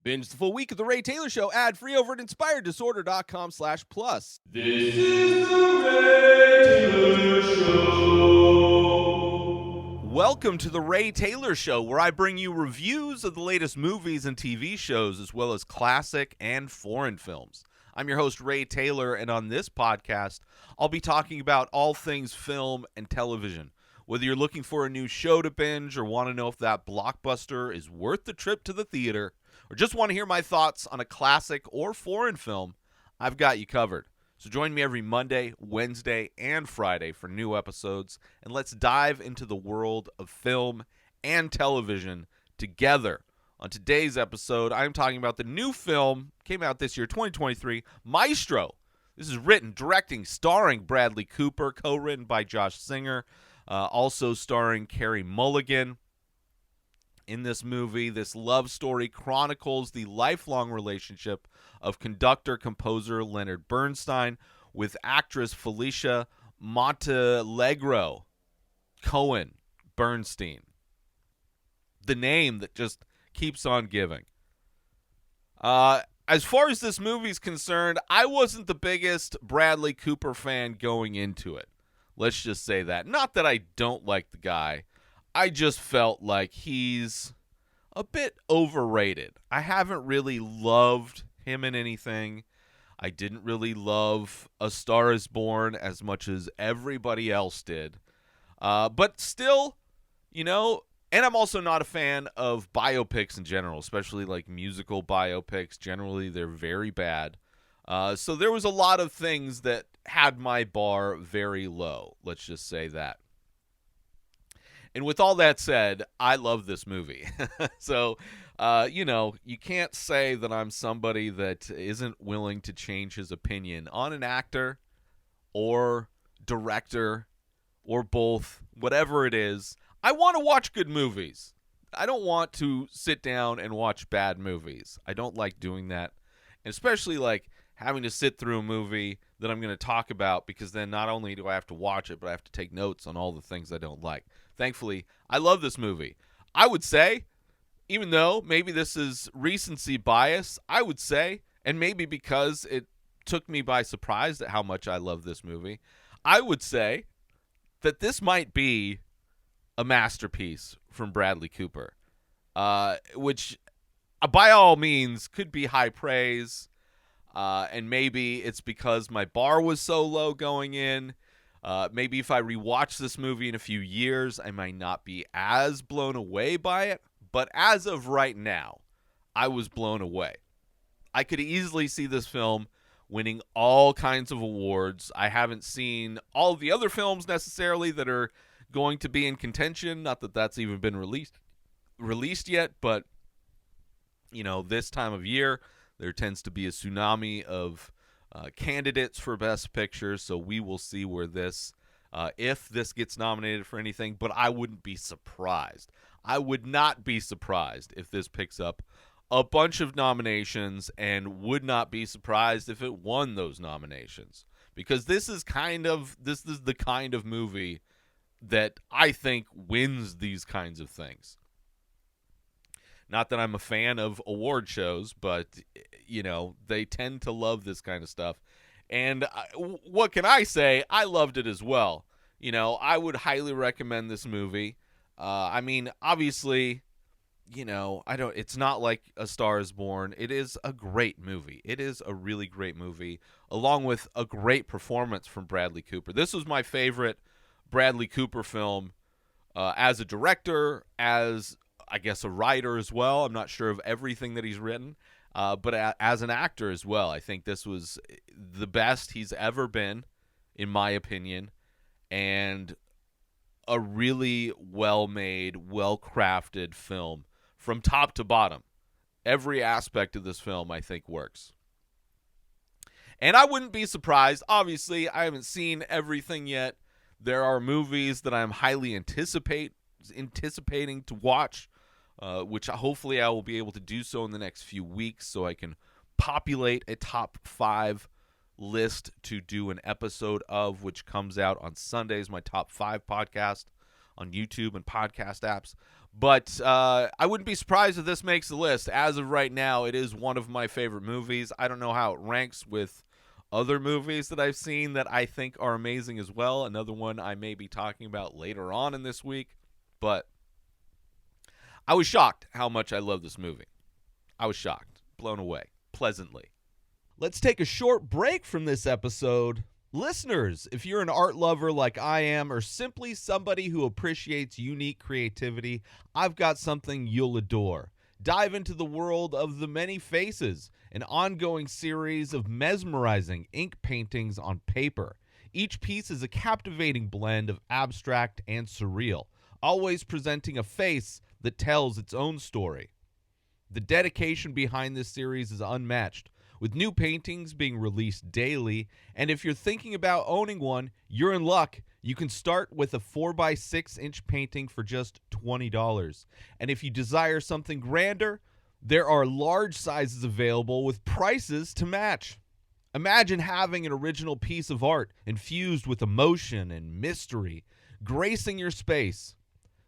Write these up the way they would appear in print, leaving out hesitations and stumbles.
Binge the full week of The Ray Taylor Show ad-free over at inspireddisorder.com/plus. This is The Ray Taylor Show. Welcome to The Ray Taylor Show, where I bring you reviews of the latest movies and TV shows, as well as classic and foreign films. I'm your host, Ray Taylor, and on this podcast, I'll be talking about all things film and television. Whether you're looking for a new show to binge or want to know if that blockbuster is worth the trip to the theater, or just want to hear my thoughts on a classic or foreign film, I've got you covered. So join me every Monday, Wednesday, and Friday for new episodes, and let's dive into the world of film and television together. On today's episode, I'm talking about the new film, came out this year, 2023, Maestro. This is written, directing, starring Bradley Cooper, co-written by Josh Singer, also starring Carey Mulligan. In this movie, this love story chronicles the lifelong relationship of conductor-composer Leonard Bernstein with actress Felicia Montealegre. Bernstein. The name that just keeps on giving. As far as this movie's concerned, I wasn't the biggest Bradley Cooper fan going into it. Let's just say that. Not that I don't like the guy. I just felt like he's a bit overrated. I haven't really loved him in anything. I didn't really love A Star is Born as much as everybody else did. But still, and I'm also not a fan of biopics in general, especially like musical biopics. Generally, they're very bad. So there was a lot of things that had my bar very low. Let's just say that. And with all that said, I love this movie. So, you can't say that I'm somebody that isn't willing to change his opinion on an actor or director or both, whatever it is. I want to watch good movies. I don't want to sit down and watch bad movies. I don't like doing that. And especially like having to sit through a movie that I'm going to talk about, because then not only do I have to watch it, but I have to take notes on all the things I don't like. Thankfully, I love this movie. I would say, even though maybe this is recency bias, I would say, and maybe because it took me by surprise at how much I love this movie, I would say that this might be a masterpiece from Bradley Cooper, which by all means could be high praise. And maybe it's because my bar was so low going in. Maybe if I rewatch this movie in a few years, I might not be as blown away by it. But as of right now, I was blown away. I could easily see this film winning all kinds of awards. I haven't seen all the other films necessarily that are going to be in contention. Not that that's even been released yet, but this time of year, there tends to be a tsunami of candidates for Best Picture, so we will see where this, if this gets nominated for anything, but I wouldn't be surprised. I would not be surprised if this picks up a bunch of nominations, and would not be surprised if it won those nominations, because this is the kind of movie that I think wins these kinds of things. Not that I'm a fan of award shows, but, they tend to love this kind of stuff. And what can I say? I loved it as well. I would highly recommend this movie. Obviously, it's not like A Star is Born. It is a great movie. It is a really great movie, along with a great performance from Bradley Cooper. This was my favorite Bradley Cooper film as a director, as I guess a writer as well. I'm not sure of everything that he's written, but as an actor as well. I think this was the best he's ever been, in my opinion, and a really well-made, well-crafted film from top to bottom. Every aspect of this film, I think, works. And I wouldn't be surprised. Obviously, I haven't seen everything yet. There are movies that I'm highly anticipating to watch, which hopefully I will be able to do so in the next few weeks, so I can populate a top 5 list to do an episode of, which comes out on Sundays, my top 5 podcast on YouTube and podcast apps. But I wouldn't be surprised if this makes the list. As of right now, it is one of my favorite movies. I don't know how it ranks with other movies that I've seen that I think are amazing as well. Another one I may be talking about later on in this week. But I was shocked how much I love this movie. I was shocked, blown away, pleasantly. Let's take a short break from this episode. Listeners, if you're an art lover like I am, or simply somebody who appreciates unique creativity, I've got something you'll adore. Dive into the world of The Many Faces, an ongoing series of mesmerizing ink paintings on paper. Each piece is a captivating blend of abstract and surreal, always presenting a face that tells its own story. The dedication behind this series is unmatched, with new paintings being released daily, and if you're thinking about owning one, you're in luck. You can start with a 4x6-inch painting for just $20. And if you desire something grander, there are large sizes available with prices to match. Imagine having an original piece of art infused with emotion and mystery, gracing your space.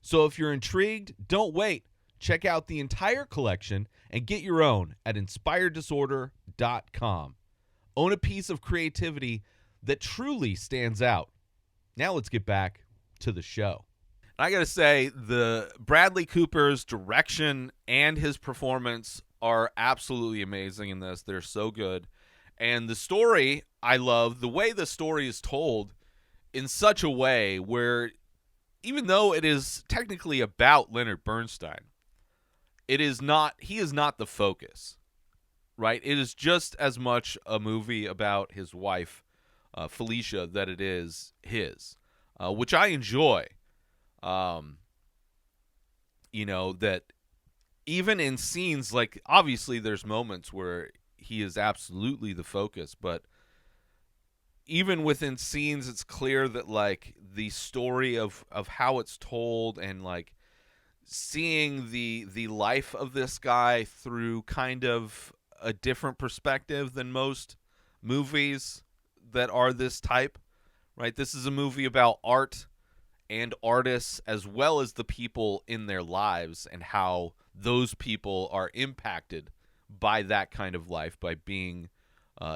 So if you're intrigued, don't wait. Check out the entire collection and get your own at inspireddisorder.com. Own a piece of creativity that truly stands out. Now let's get back to the show. I got to say, the Bradley Cooper's direction and his performance are absolutely amazing in this. They're so good. And the story, I love the way the story is told in such a way where, even though it is technically about Leonard Bernstein, he is not the focus, right? It is just as much a movie about his wife, Felicia, that it is his, which I enjoy. That even in scenes, like, obviously there's moments where he is absolutely the focus, but even within scenes, it's clear that, like, the story of how it's told and, like, seeing the life of this guy through kind of a different perspective than most movies that are this type, right? This is a movie about art and artists, as well as the people in their lives and how those people are impacted by that kind of life, by being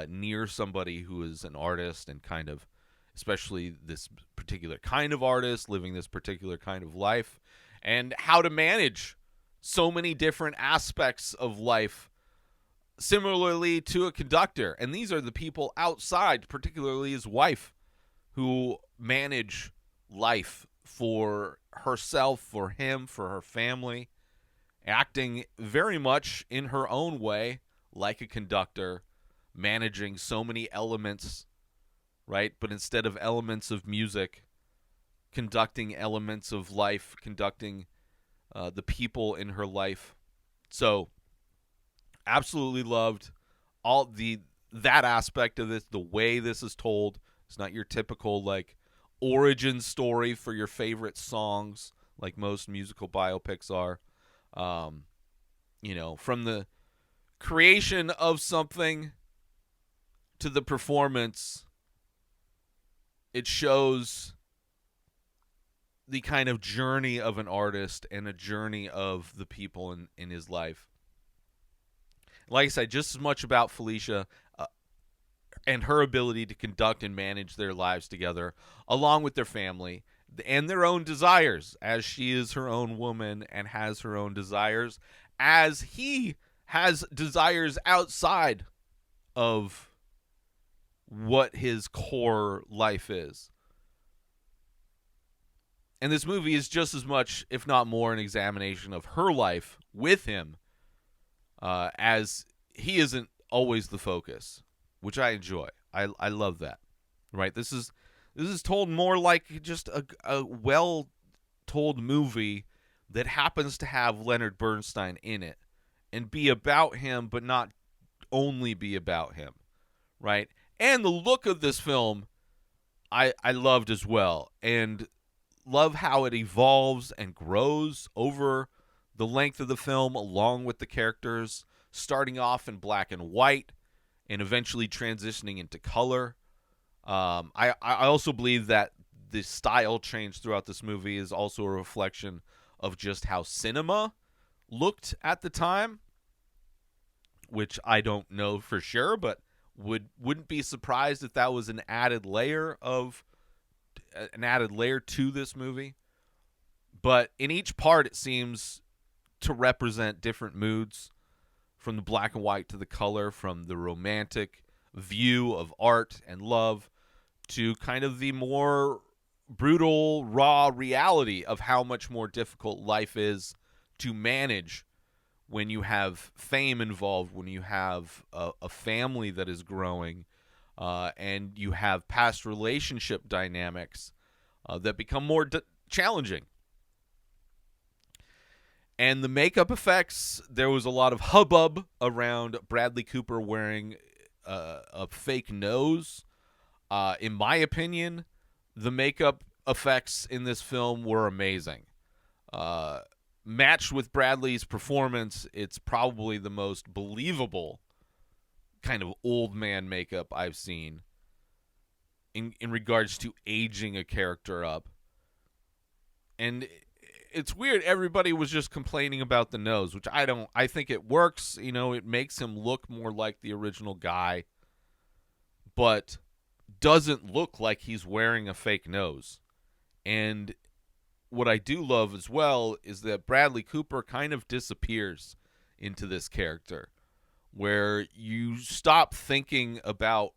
near somebody who is an artist and kind of, especially this particular kind of artist, living this particular kind of life, and how to manage so many different aspects of life similarly to a conductor. And these are the people outside, particularly his wife, who manage life for herself, for him, for her family, acting very much in her own way like a conductor, managing so many elements, right? But instead of elements of music, conducting elements of life, conducting the people in her life. So, absolutely loved that aspect of this, the way this is told. It's not your typical, like, origin story for your favorite songs, like most musical biopics are. From the creation of something to the performance, it shows the kind of journey of an artist and a journey of the people in his life. Like I said, just as much about Felicia and her ability to conduct and manage their lives together, along with their family and their own desires, as she is her own woman and has her own desires, as he has desires outside of what his core life is. And this movie is just as much, if not more, an examination of her life with him, as he isn't always the focus, which I enjoy. I love that. Right? This is told more like just a well-told movie that happens to have Leonard Bernstein in it and be about him, but not only be about him. Right? And the look of this film, I loved as well. And love how it evolves and grows over the length of the film, along with the characters, starting off in black and white and eventually transitioning into color. I also believe that the style change throughout this movie is also a reflection of just how cinema looked at the time, which I don't know for sure, but wouldn't be surprised if that was an added layer to this movie. But in each part, it seems to represent different moods, from the black and white to the color, from the romantic view of art and love to kind of the more brutal, raw reality of how much more difficult life is to manage when you have fame involved, when you have a family that is growing, and you have past relationship dynamics that become more challenging. And the makeup effects, there was a lot of hubbub around Bradley Cooper wearing a fake nose. In my opinion, the makeup effects in this film were amazing. Matched with Bradley's performance, it's probably the most believable kind of old man makeup I've seen in regards to aging a character up. And it's weird, everybody was just complaining about the nose, which I think it works. It makes him look more like the original guy, but doesn't look like he's wearing a fake nose. And what I do love as well is that Bradley Cooper kind of disappears into this character, where you stop thinking about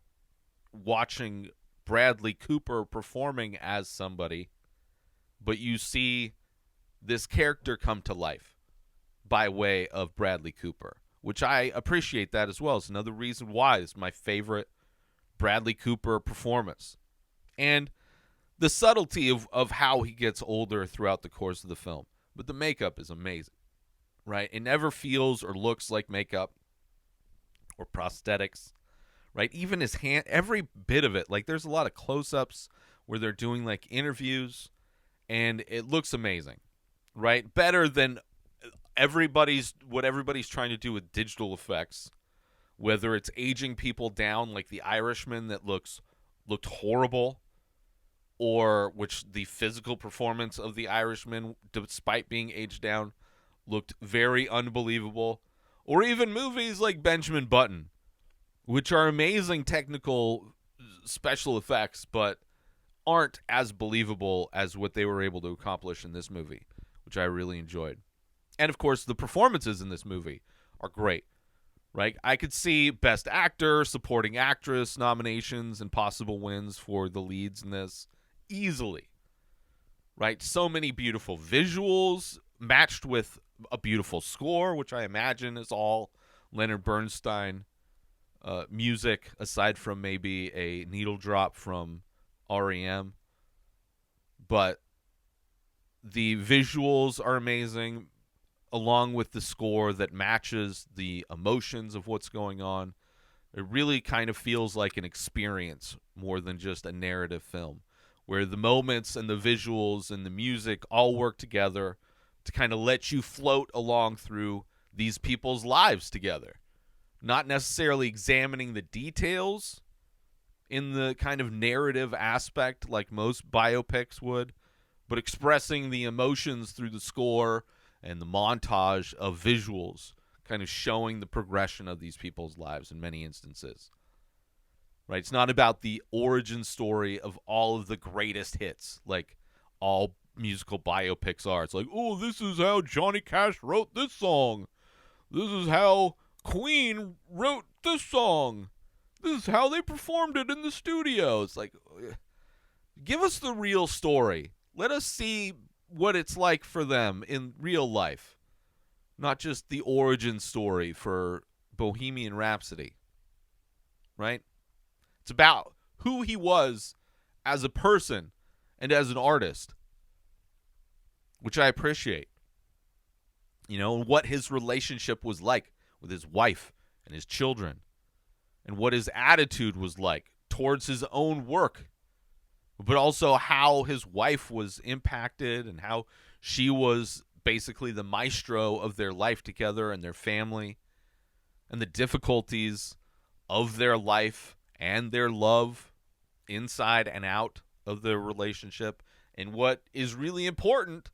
watching Bradley Cooper performing as somebody, but you see this character come to life by way of Bradley Cooper, which I appreciate that as well. It's another reason why it's my favorite Bradley Cooper performance. And the subtlety of how he gets older throughout the course of the film. But the makeup is amazing, right? It never feels or looks like makeup or prosthetics, right? Even his hand, every bit of it. Like, there's a lot of close-ups where they're doing, like, interviews, and it looks amazing, right? Better than what everybody's trying to do with digital effects, whether it's aging people down like The Irishman that looked horrible, or which the physical performance of The Irishman, despite being aged down, looked very unbelievable. Or even movies like Benjamin Button, which are amazing technical special effects, but aren't as believable as what they were able to accomplish in this movie, which I really enjoyed. And, of course, the performances in this movie are great, right? I could see Best Actor, Supporting Actress nominations and possible wins for the leads in this easily, right? So many beautiful visuals matched with a beautiful score, which I imagine is all Leonard Bernstein music, aside from maybe a needle drop from REM. But the visuals are amazing, along with the score that matches the emotions of what's going on. It really kind of feels like an experience more than just a narrative film, where the moments and the visuals and the music all work together to kind of let you float along through these people's lives together. Not necessarily examining the details in the kind of narrative aspect like most biopics would, but expressing the emotions through the score and the montage of visuals, kind of showing the progression of these people's lives in many instances. Right? It's not about the origin story of all of the greatest hits, like all musical biopics are. It's like, oh, this is how Johnny Cash wrote this song. This is how Queen wrote this song. This is how they performed it in the studio. It's like, give us the real story. Let us see what it's like for them in real life, not just the origin story for Bohemian Rhapsody, right? It's about who he was as a person and as an artist, which I appreciate. And what his relationship was like with his wife and his children, and what his attitude was like towards his own work, but also how his wife was impacted and how she was basically the maestro of their life together and their family, and the difficulties of their life and their love inside and out of their relationship. And what is really important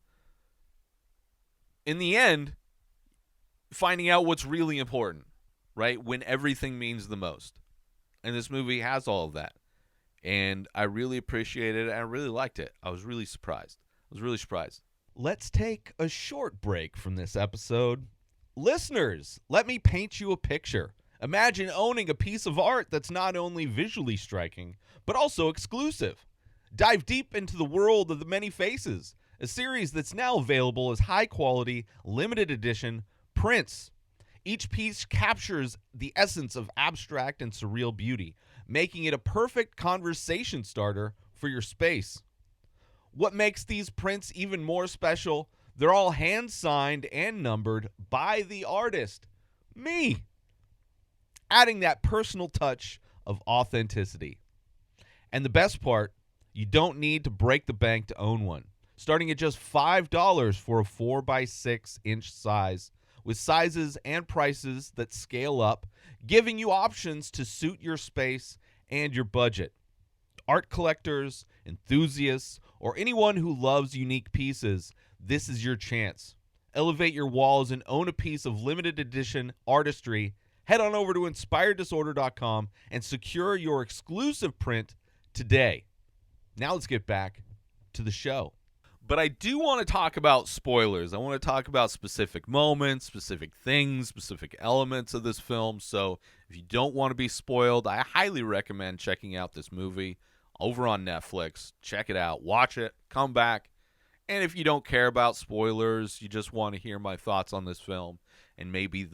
in the end, finding out what's really important, right? When everything means the most. And this movie has all of that. And I really appreciated it. And I really liked it. I was really surprised. Let's take a short break from this episode. Listeners, let me paint you a picture. Imagine owning a piece of art that's not only visually striking, but also exclusive. Dive deep into the world of The Many Faces, a series that's now available as high-quality, limited edition prints. Each piece captures the essence of abstract and surreal beauty, making it a perfect conversation starter for your space. What makes these prints even more special? They're all hand-signed and numbered by the artist, me, adding that personal touch of authenticity. And the best part, you don't need to break the bank to own one. Starting at just $5 for a 4x6-inch size, with sizes and prices that scale up, giving you options to suit your space and your budget. Art collectors, enthusiasts, or anyone who loves unique pieces, this is your chance. Elevate your walls and own a piece of limited edition artistry. Head on over to inspireddisorder.com and secure your exclusive print today. Now let's get back to the show. But I do want to talk about spoilers. I want to talk about specific moments, specific things, specific elements of this film. So if you don't want to be spoiled, I highly recommend checking out this movie over on Netflix. Check it out. Watch it. Come back. And if you don't care about spoilers, you just want to hear my thoughts on this film, and maybe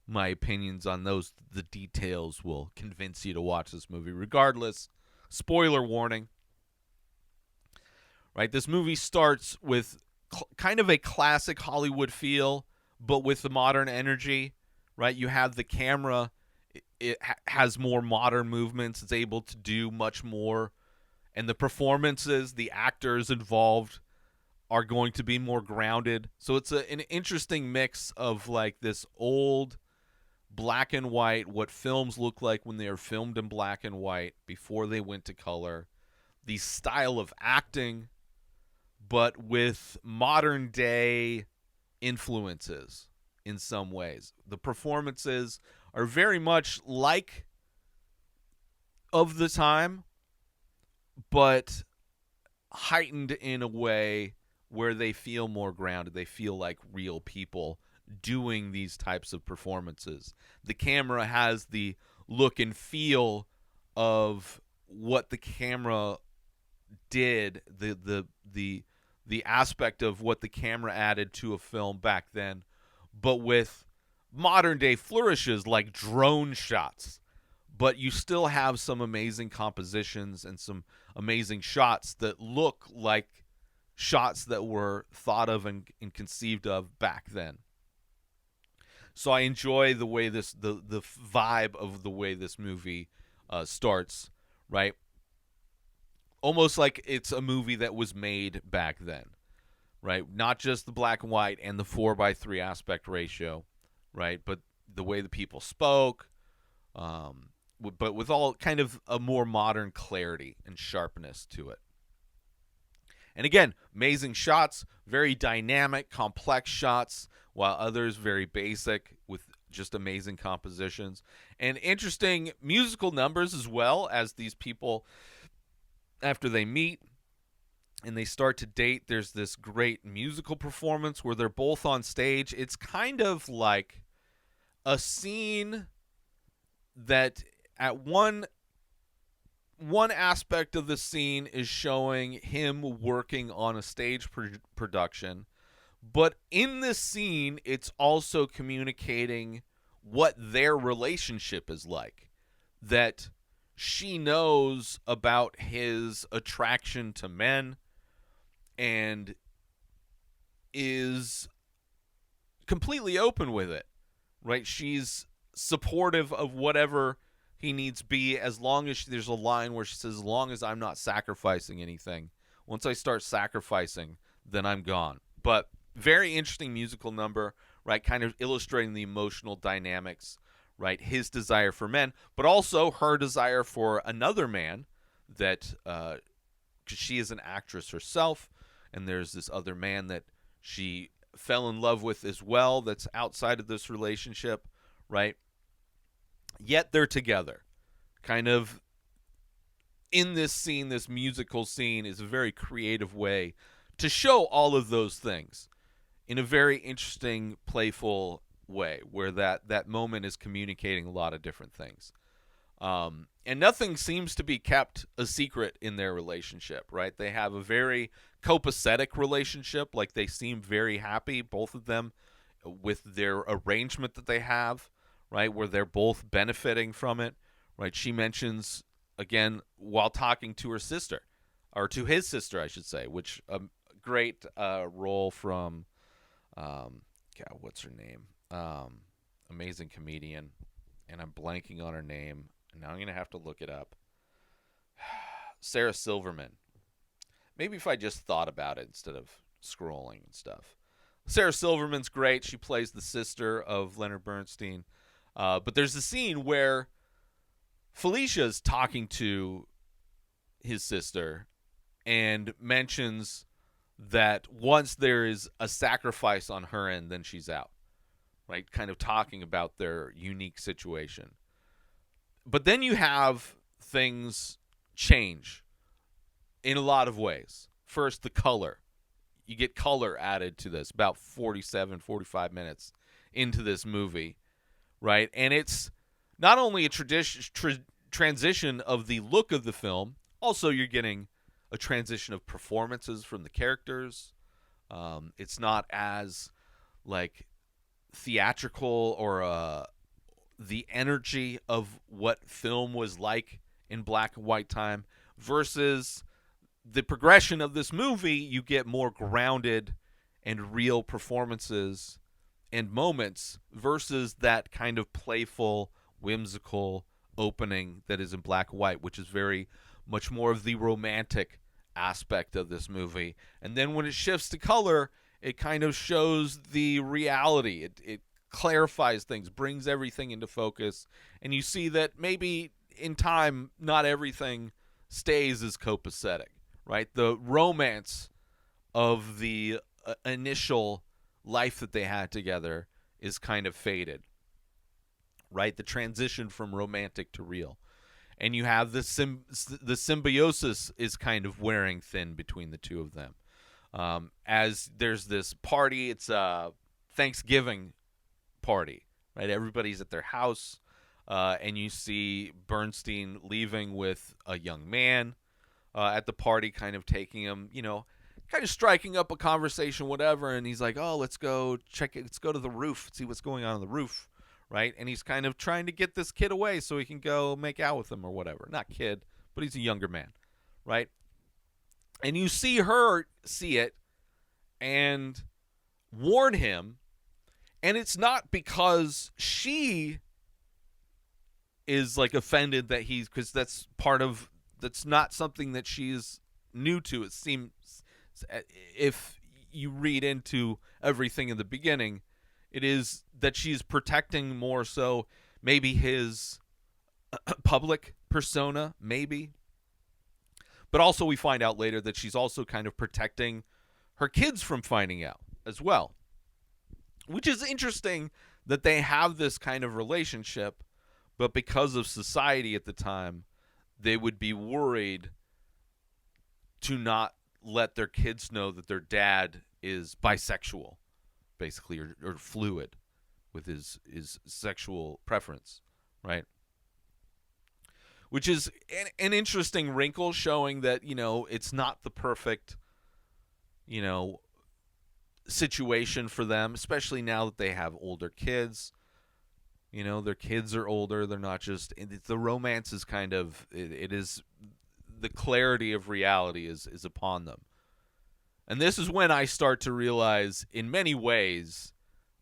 my opinions on the details will convince you to watch this movie. Regardless, spoiler warning. Right, this movie starts with kind of a classic Hollywood feel, but with the modern energy. Right, you have the camera; it has more modern movements. It's able to do much more, and the performances, the actors involved, are going to be more grounded. So it's an interesting mix of like this old black and white, what films look like when they are filmed in black and white before they went to color, the style of acting, but with modern day influences in some ways. The performances are very much like of the time, but heightened in a way where they feel more grounded. They feel like real people doing these types of performances. The camera has the look and feel of what the camera did, the aspect of what the camera added to a film back then, but with modern day flourishes like drone shots. But you still have some amazing compositions and some amazing shots that look like shots that were thought of and conceived of back then. So I enjoy the way the vibe of the way this movie starts, right? Almost like it's a movie that was made back then, right? Not just the black and white and the 4:3 aspect ratio, right? But the way the people spoke, but with all kind of a more modern clarity and sharpness to it. And again, amazing shots, very dynamic, complex shots, while others very basic with just amazing compositions. And interesting musical numbers as well, as these people, after they meet and they start to date, there's this great musical performance where they're both on stage. It's kind of like a scene that at one aspect of the scene is showing him working on a stage production, but in this scene, it's also communicating what their relationship is like. That she knows about his attraction to men and is completely open with it, right? She's supportive of whatever he needs be, as long as there's a line where she says, as long as I'm not sacrificing anything. Once I start sacrificing, then I'm gone. But very interesting musical number, right? Kind of illustrating the emotional dynamics, right? His desire for men, but also her desire for another man that, because she is an actress herself, and there's this other man that she fell in love with as well that's outside of this relationship, right? Yet they're together. Kind of in this scene, this musical scene is a very creative way to show all of those things in a very interesting, playful way where that moment is communicating a lot of different things. And nothing seems to be kept a secret in their relationship, right? They have a very copacetic relationship. Like, they seem very happy, both of them, with their arrangement that they have, right? Where they're both benefiting from it, right? She mentions, again, while talking to her sister, or to his sister, I should say, which great role from, God, what's her name? Amazing comedian, and I'm blanking on her name. Now I'm going to have to look it up. Sarah Silverman. Maybe if I just thought about it instead of scrolling and stuff. Sarah Silverman's great. She plays the sister of Leonard Bernstein. But there's a scene where Felicia's talking to his sister and mentions that once there is a sacrifice on her end, then she's out. Right? Kind of talking about their unique situation. But then you have things change in a lot of ways. First, the color. You get color added to this about 45 minutes into this movie, right? And it's not only a transition of the look of the film, also you're getting a transition of performances from the characters. It's not as, like, theatrical or the energy of what film was like in black and white time versus the progression of this movie. You get more grounded and real performances and moments versus that kind of playful, whimsical opening that is in black and white, which is very much more of the romantic aspect of this movie. And then when it shifts to color, it kind of shows the reality. It clarifies things, brings everything into focus, and you see that maybe in time not everything stays as copacetic, right? The romance of the initial life that they had together is kind of faded, right? The transition from romantic to real. And you have the symbiosis is kind of wearing thin between the two of them. As there's this party, it's a Thanksgiving party, right? Everybody's at their house, and you see Bernstein leaving with a young man at the party, kind of taking him, kind of striking up a conversation, whatever. And he's like, "Oh, let's go check it. Let's go to the roof, see what's going on the roof." Right? And he's kind of trying to get this kid away so he can go make out with him or whatever. Not kid, but he's a younger man, right? And you see her see it and warn him. And it's not because she is, like, offended that because that's not something that she's new to. It seems, if you read into everything in the beginning, it is that she's protecting more so maybe his public persona, maybe. But also we find out later that she's also kind of protecting her kids from finding out as well. Which is interesting that they have this kind of relationship, but because of society at the time, they would be worried to not let their kids know that their dad is bisexual, basically, or fluid with his sexual preference, right? Which is an interesting wrinkle showing that, it's not the perfect, situation for them, especially now that they have older kids. Their kids are older. They're not just, the romance is kind of, it is, the clarity of reality is upon them. And this is when I start to realize, in many ways,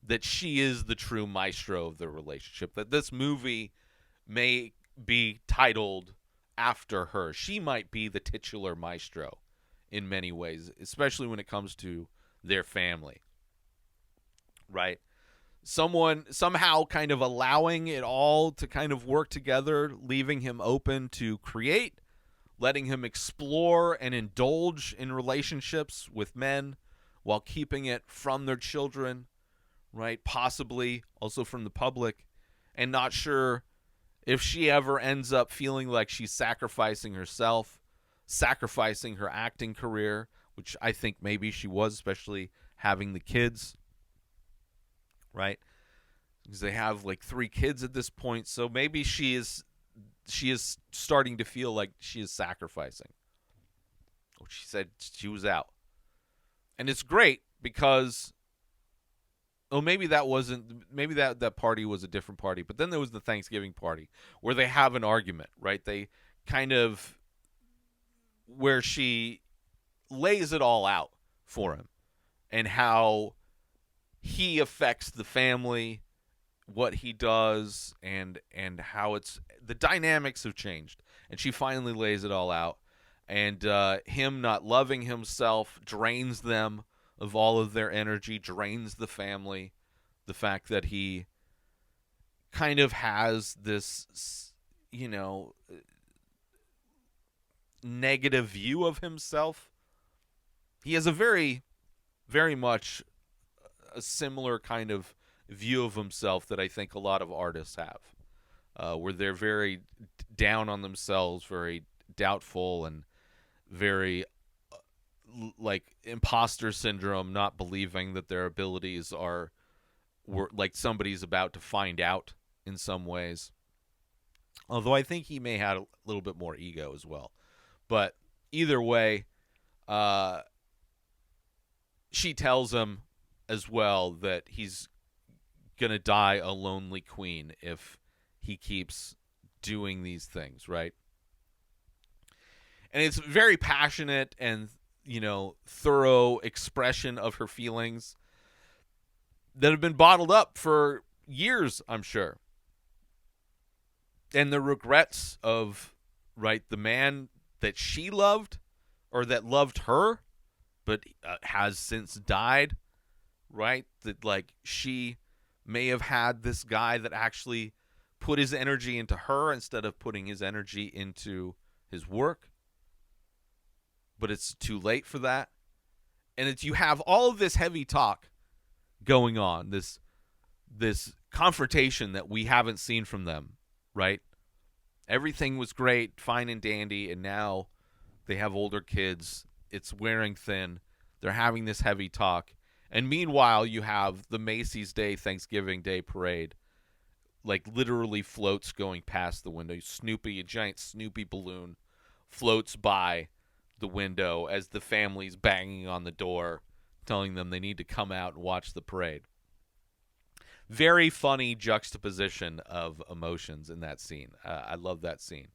that she is the true maestro of the relationship. That this movie may be titled after her. She might be the titular maestro in many ways, especially when it comes to their family. Right? Someone somehow kind of allowing it all to kind of work together, leaving him open to create, letting him explore and indulge in relationships with men, while keeping it from their children, right? Possibly also from the public, and not sure if she ever ends up feeling like she's sacrificing herself, sacrificing her acting career, which I think maybe she was, especially having the kids, right? Because they have like 3 kids at this point, so maybe she is starting to feel like she is sacrificing. She said she was out. And it's great because, maybe that party was a different party, but then there was the Thanksgiving party where they have an argument, right? They kind of, where she lays it all out for him and how he affects the family, what he does, and how the dynamics have changed. And she finally lays it all out. And him not loving himself drains them of all of their energy, drains the family. The fact that he kind of has this, negative view of himself. He has a very, very much a similar kind of view of himself that I think a lot of artists have, where they're very down on themselves, very doubtful, and very like imposter syndrome, not believing that their abilities were like somebody's about to find out in some ways. Although I think he may have a little bit more ego as well. But either way, she tells him as well that he's going to die a lonely queen if he keeps doing these things, right? And it's very passionate and, thorough expression of her feelings that have been bottled up for years, I'm sure. And the regrets of, right, the man that she loved or that loved her but has since died, right? That, like, she may have had this guy that actually put his energy into her instead of putting his energy into his work. But it's too late for that. And you have all of this heavy talk going on, this confrontation that we haven't seen from them, right? Everything was great, fine and dandy, and now they have older kids. It's wearing thin. They're having this heavy talk. And meanwhile, you have the Macy's Day Thanksgiving Day parade, like literally floats going past the window. Snoopy, a giant Snoopy balloon, floats by the window as the family's banging on the door, telling them they need to come out and watch the parade. Very funny juxtaposition of emotions in that scene. I love that scene.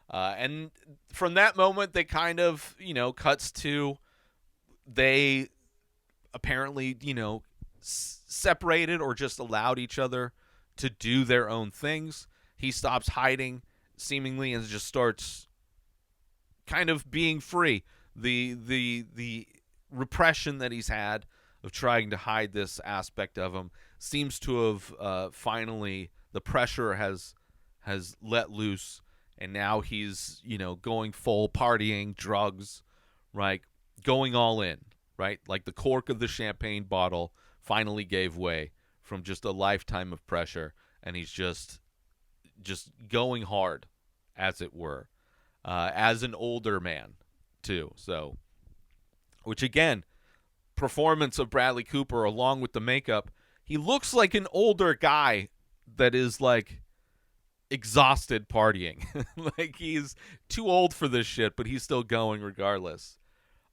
And from that moment, they kind of, cuts to they apparently, separated or just allowed each other to do their own things. He stops hiding seemingly and just starts kind of being free. The repression that he's had of trying to hide this aspect of him seems to have finally, the pressure has let loose, and now he's, going full partying, drugs, right? Going all in, right? Like the cork of the champagne bottle finally gave way from just a lifetime of pressure, and he's just going hard, as it were, as an older man too. So, which again, performance of Bradley Cooper along with the makeup, he looks like an older guy that is like exhausted partying. Like he's too old for this shit, but he's still going regardless.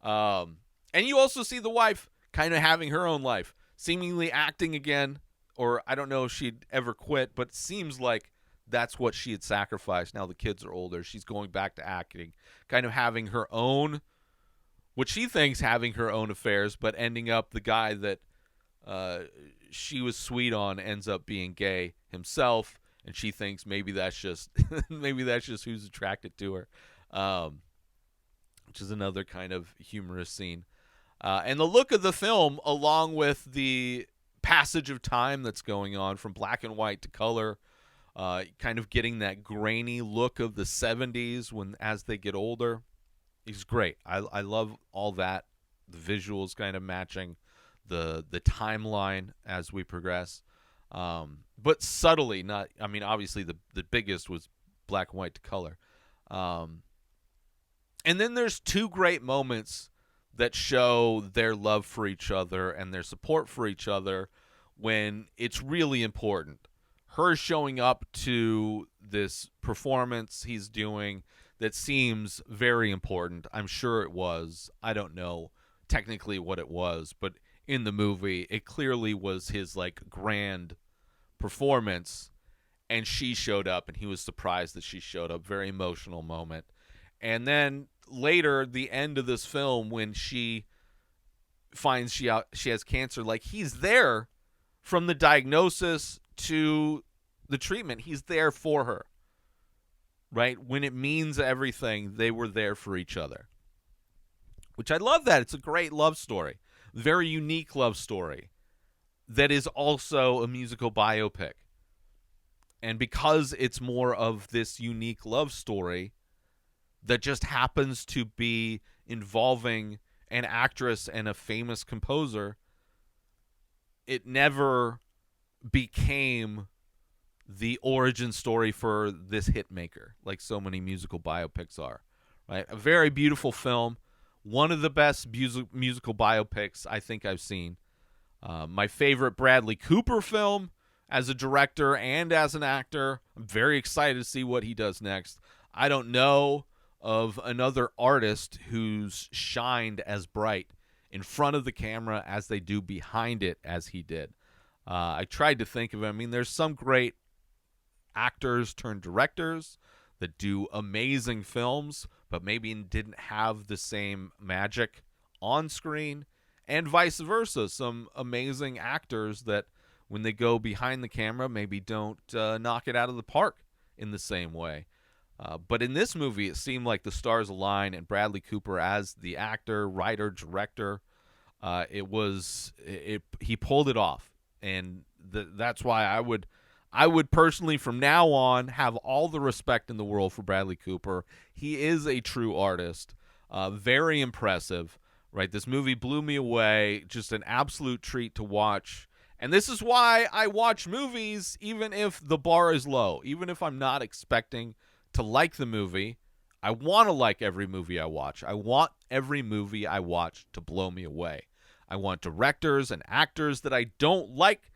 And you also see the wife kind of having her own life, seemingly acting again, or I don't know if she'd ever quit, but it seems like that's what she had sacrificed. Now the kids are older. She's going back to acting, kind of having her own, what she thinks having her own affairs, but ending up the guy that she was sweet on ends up being gay himself, and she thinks maybe that's just who's attracted to her, which is another kind of humorous scene. And the look of the film, along with the passage of time that's going on from black and white to color, kind of getting that grainy look of the 70s as they get older, is great. I love all that the visuals kind of matching the timeline as we progress. But subtly, not, I mean, obviously the biggest was black and white to color. And then there's two great moments that show their love for each other and their support for each other when it's really important. Her showing up to this performance he's doing that seems very important. I'm sure it was. I don't know technically what it was, but in the movie, it clearly was his like grand performance, and she showed up, and he was surprised that she showed up. Very emotional moment. And then later, the end of this film, when she finds she has cancer, like, he's there from the diagnosis to the treatment. He's there for her, right? When it means everything, they were there for each other, which I love. That it's a great love story, very unique love story that is also a musical biopic. And because it's more of this unique love story that just happens to be involving an actress and a famous composer, it never became the origin story for this hit maker, like so many musical biopics are, right? A very beautiful film, one of the best musical biopics I think I've seen. My favorite Bradley Cooper film as a director and as an actor. I'm very excited to see what he does next. I don't know of another artist who's shined as bright in front of the camera as they do behind it as he did. I tried to think of it. I mean, there's some great actors turned directors that do amazing films, but maybe didn't have the same magic on screen, and vice versa. Some amazing actors that when they go behind the camera maybe don't knock it out of the park in the same way. But in this movie, it seemed like the stars aligned, and Bradley Cooper as the actor, writer, director, he pulled it off. And that's why I would personally, from now on, have all the respect in the world for Bradley Cooper. He is a true artist, very impressive, right? This movie blew me away, just an absolute treat to watch. And this is why I watch movies even if the bar is low, even if I'm not expecting to like the movie. I want to like every movie I watch. I want every movie I watch to blow me away. I want directors and actors that I don't like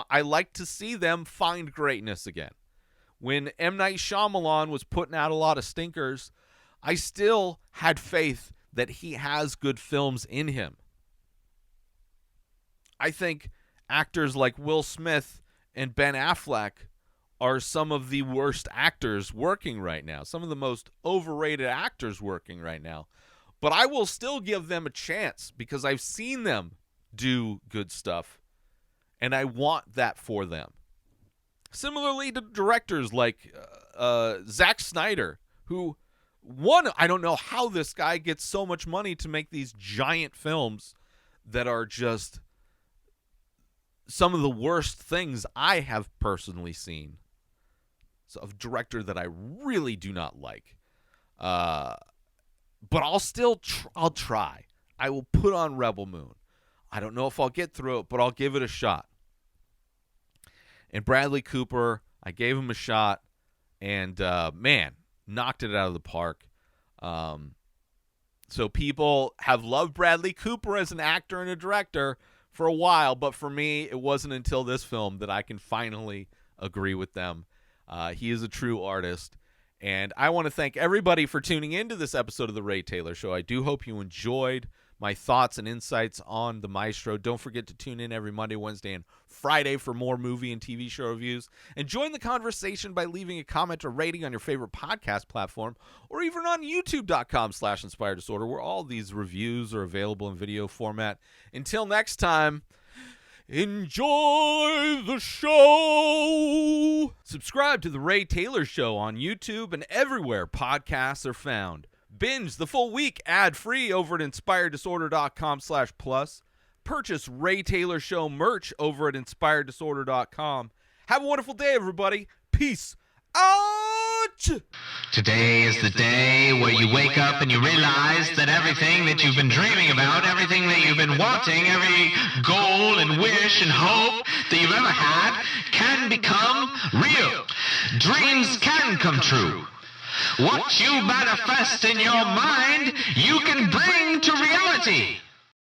I like to see them find greatness again. When M. Night Shyamalan was putting out a lot of stinkers, I still had faith that he has good films in him. I think actors like Will Smith and Ben Affleck are some of the worst actors working right now, some of the most overrated actors working right now. But I will still give them a chance because I've seen them do good stuff, and I want that for them. Similarly to directors like Zack Snyder, who, I don't know how this guy gets so much money to make these giant films that are just some of the worst things I have personally seen. So, a director that I really do not like. But I'll try. I will put on Rebel Moon. I don't know if I'll get through it, but I'll give it a shot. And Bradley Cooper, I gave him a shot, and man, knocked it out of the park. So people have loved Bradley Cooper as an actor and a director for a while, but for me, it wasn't until this film that I can finally agree with them. He is a true artist. And I want to thank everybody for tuning into this episode of The Ray Taylor Show. I do hope you enjoyed my thoughts and insights on the Maestro. Don't forget to tune in every Monday, Wednesday, and Friday for more movie and TV show reviews. And join the conversation by leaving a comment or rating on your favorite podcast platform, or even on youtube.com/Inspired Disorder, where all these reviews are available in video format. Until next time, enjoy the show. Subscribe to The Ray Taylor Show on YouTube and everywhere podcasts are found. Binge the full week ad-free over at inspireddisorder.com/plus. Purchase Ray Taylor Show merch over at inspireddisorder.com. Have a wonderful day, everybody. Peace out. much. Today is the day where you wake up and you realize that everything that you've been dreaming about, everything that you've been wanting, every goal and wish and hope that you've ever had can become real. Dreams can come true. What you manifest in your mind, you can bring to reality.